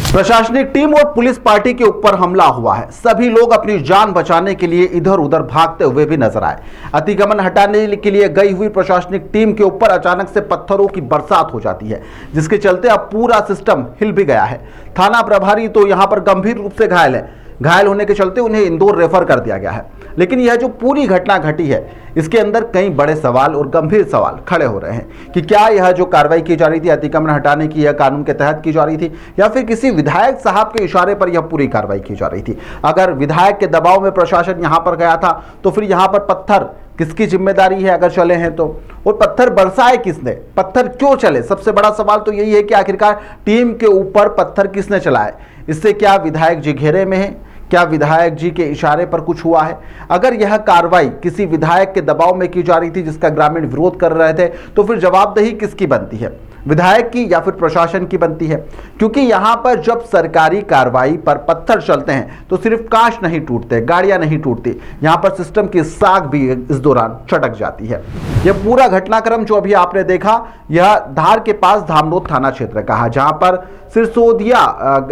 प्रशासनिक टीम और police party के ऊपर हमला हुआ है। सभी लोग अपनी जान बचाने के लिए इधर उधर भागते हुए भी नजर आए। अतिक्रमण हटाने के लिए गई हुई प्रशासनिक टीम के ऊपर अचानक से पत्थरों की बरसात हो जाती है, जिसके चलते अब पूरा सिस्टम हिल भी गया है। थाना प्रभारी तो यहां पर गंभीर रूप से घायल है। घायल होने के चलते उन्हें इंदौर रेफर कर दिया गया है। लेकिन यह जो पूरी घटना घटी है, इसके अंदर कई बड़े सवाल और गंभीर सवाल खड़े हो रहे हैं कि क्या यह जो कार्रवाई की जा रही थी अतिक्रमण हटाने की, यह कानून के तहत की जा रही थी या फिर किसी विधायक साहब के इशारे पर यह पूरी कार्रवाई की जा रही थी। अगर विधायक के दबाव में प्रशासन यहां पर गया था तो फिर यहां पर पत्थर किसकी जिम्मेदारी है अगर चले हैं तो, और पत्थर बरसाए किसने, पत्थर क्यों चले। सबसे बड़ा सवाल तो यही है कि आखिरकार टीम के ऊपर पत्थर किसने चलाए। इससे क्या विधायक जी घेरे में है, क्या विधायक जी के इशारे पर कुछ हुआ है। अगर यह कार्रवाई किसी विधायक के दबाव में की जा रही थी जिसका ग्रामीण विरोध कर रहे थे, तो फिर जवाबदेही किसकी बनती है, विधायक की या फिर प्रशासन की बनती है। क्योंकि यहां पर जब सरकारी कार्रवाई पर पत्थर चलते हैं तो सिर्फ कांच नहीं टूटते, गाड़ियां नहीं टूटती, यहां पर सिस्टम की साख भी इस दौरान चटक जाती है। यह पूरा घटनाक्रम जो अभी आपने देखा, यह धार के पास धामनोद थाना क्षेत्र का है, जहां पर सिरसोदिया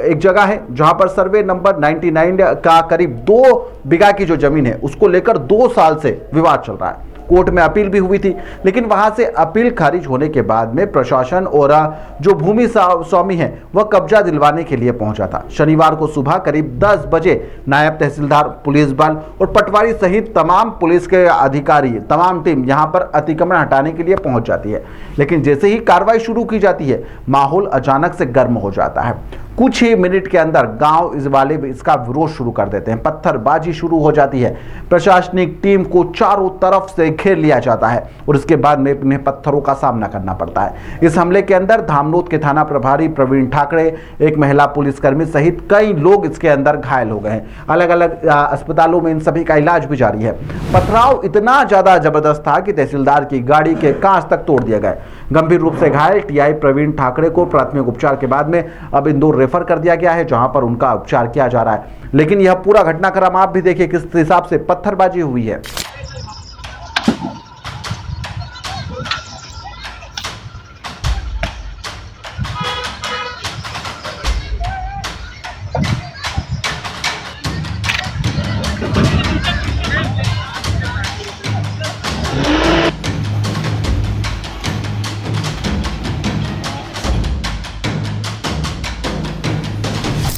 एक जगह है जहां पर सर्वे नंबर 99 का करीब 2 बीघा की जो जमीन है उसको लेकर 2 साल से विवाद चल रहा है। कोर्ट में अपील भी हुई थी, लेकिन वहां से अपील खारिज होने के बाद में प्रशासन और जो भूमि स्वामी है वह कब्जा दिलवाने के लिए पहुंचा था। शनिवार को सुबह करीब 10 बजे नायब तहसीलदार, पुलिस बल और पटवारी सहित तमाम पुलिस के अधिकारी, तमाम टीम यहां पर अतिक्रमण हटाने के लिए पहुंच जाती है। लेकिन जैसे ही कार्रवाई शुरू की जाती है, माहौल अचानक से गर्म हो जाता है। कुछ ही मिनट के अंदर गांव इस वाले इसका विरोध शुरू कर देते हैं, पत्थरबाजी शुरू हो जाती है। प्रशासनिक टीम को चारों तरफ से घेर लिया जाता है और इसके बाद में उन्हें पत्थरों का सामना करना पड़ता है। इस हमले के अंदर धामनोद के थाना प्रभारी प्रवीण ठाकरे, एक महिला पुलिसकर्मी सहित कई लोग इसके अंदर घायल हो गए हैं। अलग अलग अस्पतालों में इन सभी का इलाज भी जारी है। पथराव इतना ज्यादा जबरदस्त था कि तहसीलदार की गाड़ी के कांच तक तोड़ दिए गए। गंभीर रूप से घायल टीआई प्रवीण ठाकरे को प्राथमिक उपचार के बाद में अब इंदौर रेफर कर दिया गया है, जहां पर उनका उपचार किया जा रहा है। लेकिन यह पूरा घटनाक्रम आप भी देखिए किस हिसाब से पत्थरबाजी हुई है।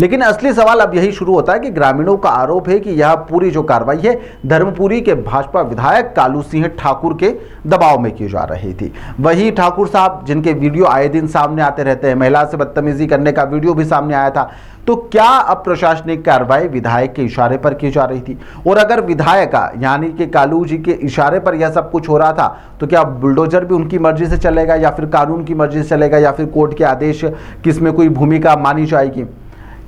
लेकिन असली सवाल अब यही शुरू होता है कि ग्रामीणों का आरोप है कि यह पूरी जो कार्रवाई है धर्मपुरी के भाजपा विधायक कालू सिंह ठाकुर के दबाव में की जा रही थी। वही ठाकुर साहब जिनके वीडियो आए दिन सामने आते रहते हैं, महिला से बदतमीजी करने का वीडियो भी सामने आया था। तो क्या अब प्रशासनिक कार्रवाई विधायक के इशारे पर की जा रही थी? और अगर विधायक यानी कि कालू जी के इशारे पर यह सब कुछ हो रहा था तो क्या बुलडोजर भी उनकी मर्जी से चलेगा या फिर कानून की मर्जी से चलेगा या फिर कोर्ट के आदेश की इसमें कोई भूमिका मानी जाएगी?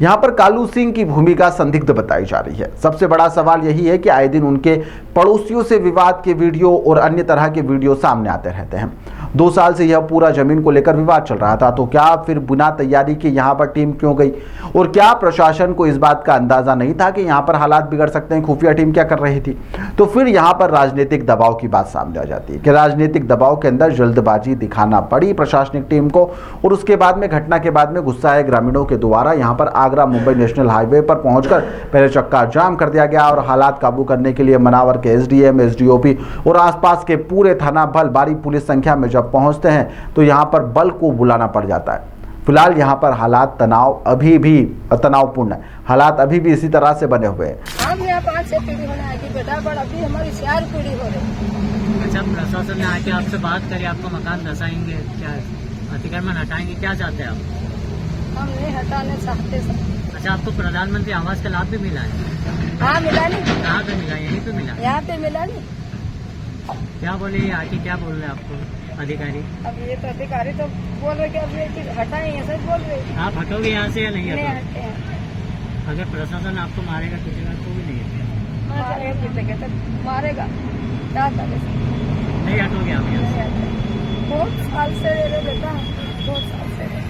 यहाँ पर कालू सिंह की भूमिका संदिग्ध बताई जा रही है। सबसे बड़ा सवाल यही है कि आए दिन उनके पड़ोसियों से विवाद के वीडियो और अन्य तरह के वीडियो सामने आते रहते हैं। 2 साल से यह पूरा जमीन को लेकर विवाद चल रहा था, तो क्या फिर बिना तैयारी के यहाँ पर टीम क्यों गई? और क्या प्रशासन को इस बात का अंदाजा नहीं था कि यहाँ पर हालात बिगड़ सकते हैं? खुफिया टीम क्या कर रही थी? तो फिर यहाँ पर राजनीतिक दबाव की बात सामने आ जाती है कि राजनीतिक दबाव के अंदर जल्दबाजी दिखाना पड़ी प्रशासनिक टीम को, और उसके बाद में घटना के बाद में गुस्साए ग्रामीणों के द्वारा यहाँ पर आगरा मुंबई नेशनल हाईवे पर पहुंचकर पहले चक्का जाम कर दिया गया और हालात काबू करने के लिए मनावर के एसडीएम, एसडीओपी और आसपास के पूरे थाना बल, भारी पुलिस संख्या में जब पहुंचते हैं तो यहां पर बल को बुलाना पड़ जाता है। फिलहाल यहां पर हालात अभी भी तनावपूर्ण है, हालात अभी भी इसी तरह से बने हुए हैं। हम यहाँ 5-6 पीढ़ी होने आएगी बेटा, पर अभी हमारी 4 पीढ़ी हो रही। अच्छा, प्रशासन ने आके आपसे बात करी, आपको मकान दसाएंगे, क्या अतिक्रमण हटाएंगे, क्या चाहते हैं आप? हम नहीं हटाने चाहते सर। अच्छा, आपको प्रधानमंत्री आवास का लाभ भी मिला है? हाँ मिला नहीं। कहाँ पे मिला? यहीं पे मिला? यहाँ पे मिला नहीं। क्या बोले आके, क्या बोल रहे हैं आपको अधिकारी? अब ये तो अधिकारी तो बोल रहे कि अब ये हटाएं, ऐसा ही बोल रहे। आप हटोगे यहाँ से या नहीं नहीं हटोगे? हटते हैं। अगर प्रशासन आपको मारेगा पीटेगा तो भी नहीं हटेगा? यहाँ चले गए फिर गए तो मारेगा क्या करे। नहीं हटोगे आप यहाँ से? बहुत साल से रहे बेटा, बहुत साल से रहे।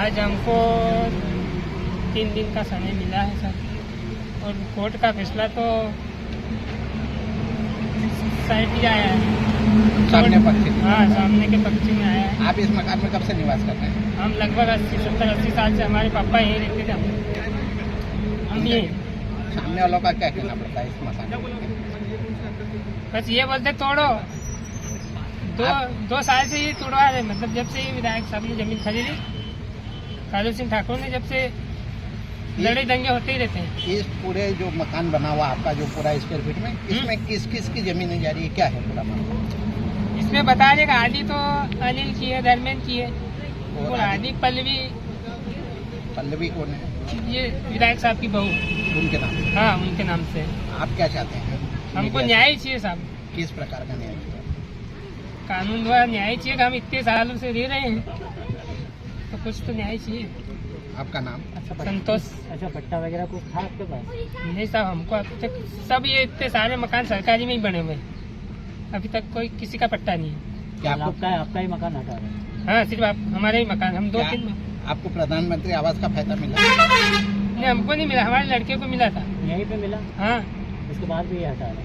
आज हमको 3 दिन का समय मिला है सर, और कोर्ट का फैसला तो साइड ही आया है, सामने पक्ष में। हाँ सामने के पक्ष में आया है। आप इस मकान में कब से निवास कर रहे हैं? हम लगभग 70-80 साल से, हमारे पापा यहीं रहते थे, हम ये सामने वालों का क्या कहना पड़ता है इस मकान में? बस ये बोलते तोड़ो। 2 साल से ये तोड़वा रहे, मतलब जब से ये विधायक साहब ने जमीन खरीदी, कालू सिंह ठाकुर ने, जब से लड़ाई दंगे होते ही रहते हैं। इस पूरे जो मकान बना हुआ आपका जो पूरा स्क्वायर फीट में, इसमें किस किस की जमीन जा रही है, क्या है पूरा मामला? इसमें बता देगा, आधी तो अनिल की है, धर्मेंद्र की है, और आधी पल्लवी कौन है? ये विधायक साहब की बहू, उनके नाम? हाँ उनके नाम से। आप क्या चाहते हैं? हमको न्याय चाहिए साहब, किस प्रकार का न्याय चाहिए? कानून द्वारा न्याय चाहिए। हम इतने सालों से रह रहे हैं, तो कुछ तो न्याय चाहिए। आपका नाम? संतोष। अच्छा, पट्टा वगैरह कुछ था आपके पास? नहीं साहब, हमको अभी तक सब ये इतने सारे मकान सरकारी में ही बने हुए हैं, अभी तक कोई किसी का पट्टा नहीं है। क्या आपका ही मकान हटा रहे हैं? हाँ सिर्फ आप हमारे ही मकान, हम 2-3। आपको प्रधानमंत्री आवास का फायदा मिला? नहीं हमको नहीं मिला, हमारे लड़के को मिला था। यहीं पे मिला? हाँ उसके बाद भी ये हटा रहे हैं?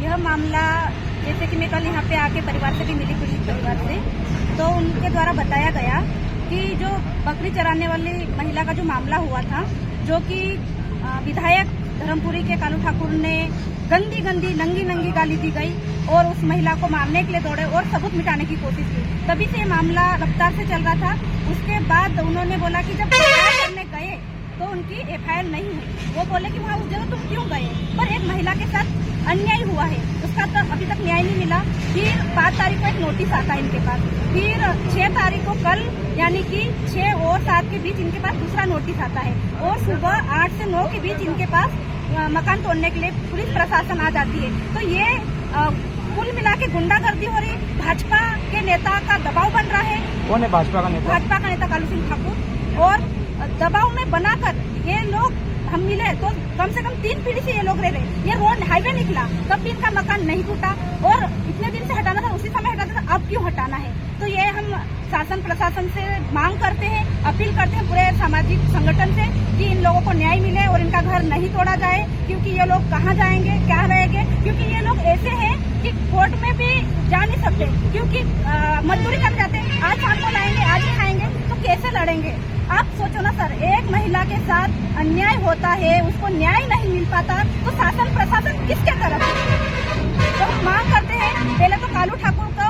यह मामला, जैसे कि मैं कल यहाँ पे आके परिवार से भी मिली, पीड़ित परिवार से, तो उनके द्वारा बताया गया कि जो बकरी चराने वाली महिला का जो मामला हुआ था, जो कि विधायक धर्मपुरी के कालू ठाकुर ने गंदी गंदी नंगी नंगी गाली दी गई और उस महिला को मारने के लिए दौड़े और सबूत मिटाने की कोशिश की। तभी से ये मामला रफ्तार से चल रहा था। उसके बाद उन्होंने बोला कि जब एफआईआर करने गए तो उनकी एफआईआर नहीं हुई। वो बोले कि वहाँ उस जगह तुम क्यों गए, पर एक महिला के साथ अन्याय हुआ है, उसका तो अभी तक न्याय नहीं मिला। फिर 5 तारीख को एक नोटिस आता है इनके पास, फिर 6 तारीख को कल यानी कि 6 और 7 के बीच इनके पास दूसरा नोटिस आता है, और सुबह 8 से 9 के बीच इनके पास मकान तोड़ने के लिए पुलिस प्रशासन आ जाती है। तो ये कुल मिला के गुंडागर्दी हो रही, भाजपा के नेता का दबाव बन रहा है। कौन है भाजपा का नेता? भाजपा का नेता कालू सिंह ठाकुर, और दबाव में बनाकर ये लोग, हम मिले तो कम से कम 3 पीढ़ी से ये लोग रह रहे। ये रोड हाईवे निकला तब भी इनका मकान नहीं टूटा, और इतने दिन से हटाना था उसी समय हटाना था, अब क्यों हटाना है? तो ये हम शासन प्रशासन से मांग करते हैं, अपील करते हैं पूरे सामाजिक संगठन से कि इन लोगों को न्याय मिले और इनका घर नहीं तोड़ा जाए, क्योंकि ये लोग कहाँ जाएंगे, क्या रहेंगे? क्योंकि ये लोग ऐसे हैं कि कोर्ट में भी जा नहीं सकते, क्योंकि मजदूरी कर जाते हैं, आज शाम को लाएंगे आज ही खाएंगे, तो कैसे लड़ेंगे? आप सोचो ना सर, एक महिला के साथ अन्याय होता है, उसको न्याय नहीं मिल पाता, तो शासन प्रशासन किसके तरफ है? तो हम मांग करते हैं, पहले तो कालू ठाकुर को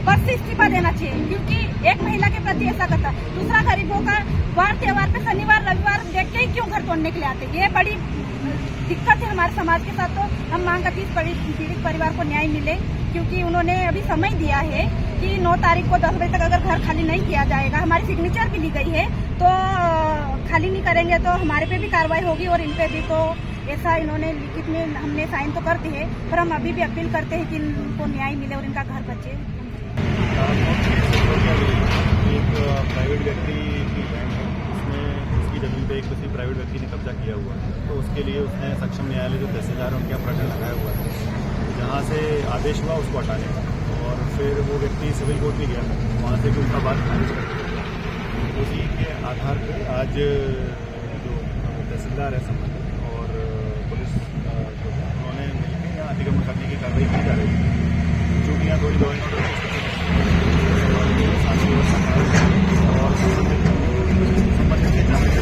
पद से इस्तीफा देना चाहिए, क्योंकि एक महिला के प्रति ऐसा करता। दूसरा, गरीबों का वार त्योहार पे शनिवार रविवार देख के ही क्यों घर तोड़ने के लिए आते? ये बड़ी दिक्कत है हमारे समाज के साथ। तो हम मांग करते हैं पीड़ित परिवार को न्याय मिले, क्योंकि उन्होंने अभी समय दिया है कि 9 तारीख को 10 बजे तक अगर घर खाली नहीं किया जाएगा, हमारी सिग्नेचर भी ली गई है, तो खाली नहीं करेंगे तो हमारे पे भी कार्रवाई होगी और इन पे भी। तो ऐसा इन्होंने लिखित में हमने साइन तो कर दी है, पर हम अभी भी अपील करते हैं कि इनको न्याय मिले और इनका घर बचे। एक प्राइवेट व्यक्ति की लैंड है, उसमें उसकी जमीन पे एक किसी प्राइवेट व्यक्ति ने कब्जा किया हुआ है, तो उसके लिए उसने सक्षम न्यायालय जो तहसीलदार है उनके यहाँ प्रकरण लगाया हुआ है, जहाँ से आदेश हुआ उसको हटाने का, और फिर वो व्यक्ति सिविल कोर्ट भी गया, वहाँ से भी उनका बात खारिज कर दिया। उसी के आधार पर आज जो तहसीलदार है संबंधित और पुलिस उन्होंने मिलकर यहाँ अतिक्रमण करने की कार्रवाई की जा रही है। चूँकि यहाँ थोड़ी दवाई और संबंधित के कहना है कि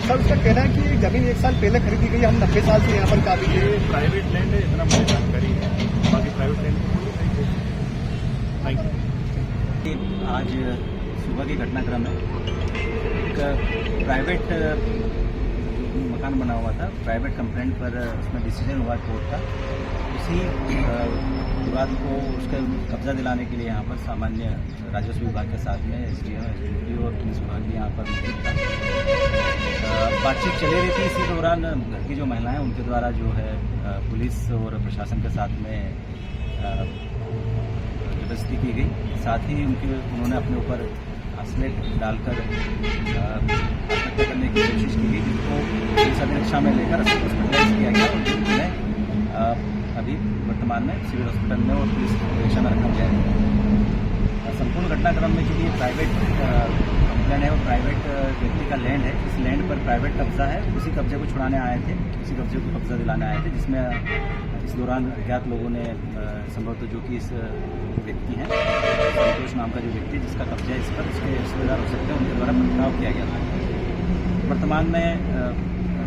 सर, उसका कहना है कि जमीन 1 साल पहले खरीदी गई, हम 90 साल से यहाँ पर काबिल है। ये प्राइवेट लैंड है, इतना मुझे जानकारी है, बाकी प्राइवेट लैंड थैंक यू। आज सुबह की घटनाक्रम है, एक प्राइवेट मकान बना हुआ था, प्राइवेट कंप्लेंट पर उसमें डिसीजन हुआ कोर्ट का। उसी विवाद को उसका कब्जा दिलाने के लिए यहाँ पर सामान्य राजस्व विभाग के साथ में SDO और पुलिस विभाग भी यहाँ पर मौजूद था। बातचीत चली रही थी, इसी दौरान घर की जो महिलाएं उनके द्वारा जो है पुलिस और प्रशासन के साथ में जबरदस्ती की गई। साथ ही उन्होंने अपने ऊपर असले डालकर आत्महत्या करने की कोशिश की गई, जिसको पुलिस अभिरक्षा में लेकर हॉस्पिटलाइज किया गया और उन्हें अभी वर्तमान में सिविल हॉस्पिटल में और पुलिस अभिरक्षा में रखा गया है। संपूर्ण घटनाक्रम में चूँकि प्राइवेट कंप्लेन है और प्राइवेट व्यक्ति का लैंड है, इस लैंड पर प्राइवेट कब्जा है, उसी कब्जे को छुड़ाने आए थे, उसी कब्जे को कब्जा दिलाने आए थे, जिसमें इस दौरान अज्ञात लोगों ने संभवतः जो कि इस व्यक्ति हैं संतोष नाम का जो व्यक्ति जिसका कब्जा है इस पर, उसके रिश्तेदार हो सकते हैं, उनके द्वारा पथराव किया गया था। वर्तमान में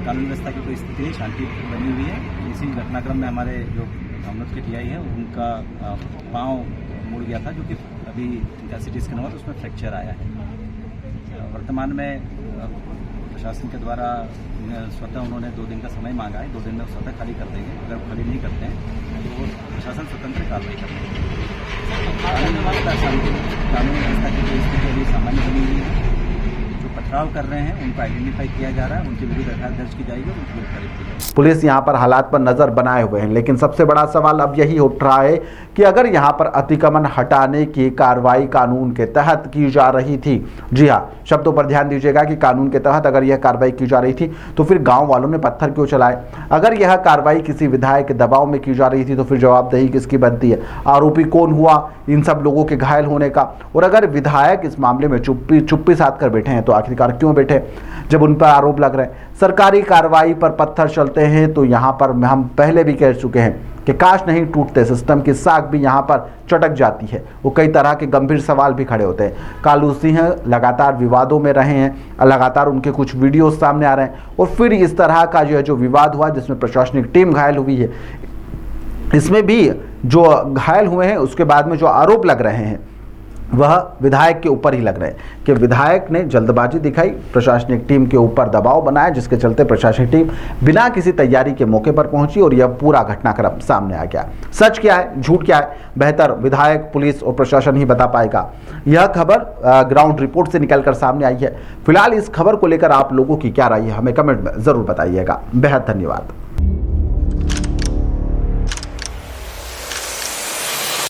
कानून व्यवस्था की कोई स्थिति नहीं, शांति बनी हुई है। इसी घटनाक्रम में हमारे जो अमृत के टीआई है उनका पाँव मुड़ गया था, जो कि अभी सिटी स्कैन हुआ तो उसमें फ्रैक्चर आया है। वर्तमान में प्रशासन के द्वारा स्वतः उन्होंने 2 दिन का समय मांगा है, 2 दिन में स्वतः खाली कर देंगे। अगर खाली नहीं करते हैं तो वो प्रशासन स्वतंत्र कार्रवाई करेंगे। कानून व्यवस्था की जो स्थिति अभी सामान्य बनी हुई है, जो पथराव कर रहे हैं उनको आइडेंटिफाई किया जा रहा है, उनके विरुद्ध एफआईआर दर्ज की जाएगी और उनकी गिरफ्तारी की जाएगी। पुलिस यहाँ पर हालात पर नजर बनाए हुए हैं, लेकिन सबसे बड़ा सवाल अब यही उठ रहा है कि अगर यहाँ पर अतिक्रमण हटाने की कार्रवाई कानून के तहत की जा रही थी, जी हाँ, शब्दों पर ध्यान दीजिएगा कि कानून के तहत अगर यह कार्रवाई की जा रही थी तो फिर गांव वालों ने पत्थर क्यों चलाए? अगर यह कार्रवाई किसी विधायक के दबाव में की जा रही थी तो फिर जवाबदेही किसकी बनती है? आरोपी कौन हुआ इन सब लोगों के घायल होने का? और अगर विधायक इस मामले में चुप्पी साध कर बैठे हैं तो आखिरकार क्यों बैठे जब उन पर आरोप लग रहे हैं? सरकारी कार्रवाई पर पत्थर चलते हैं तो यहाँ पर हम पहले भी कह चुके हैं कि काश नहीं टूटते, सिस्टम की साख भी यहाँ पर चटक जाती है। वो कई तरह के गंभीर सवाल भी खड़े होते हैं। कालू सिंह लगातार विवादों में रहे हैं, लगातार उनके कुछ वीडियो सामने आ रहे हैं और फिर इस तरह का जो विवाद हुआ जिसमें प्रशासनिक टीम घायल हुई है, इसमें भी जो घायल हुए हैं उसके बाद में जो आरोप लग रहे हैं वह विधायक के ऊपर ही लग रहे हैं कि विधायक ने जल्दबाजी दिखाई, प्रशासनिक टीम के ऊपर दबाव बनाया, जिसके चलते प्रशासनिक टीम बिना किसी तैयारी के मौके पर पहुंची और यह पूरा घटनाक्रम सामने आ गया। सच क्या है, झूठ क्या है, बेहतर विधायक, पुलिस और प्रशासन ही बता पाएगा। यह खबर ग्राउंड रिपोर्ट से निकलकर सामने आई है। फिलहाल इस खबर को लेकर आप लोगों की क्या राय है, हमें कमेंट में जरूर बताइएगा। बेहद धन्यवाद।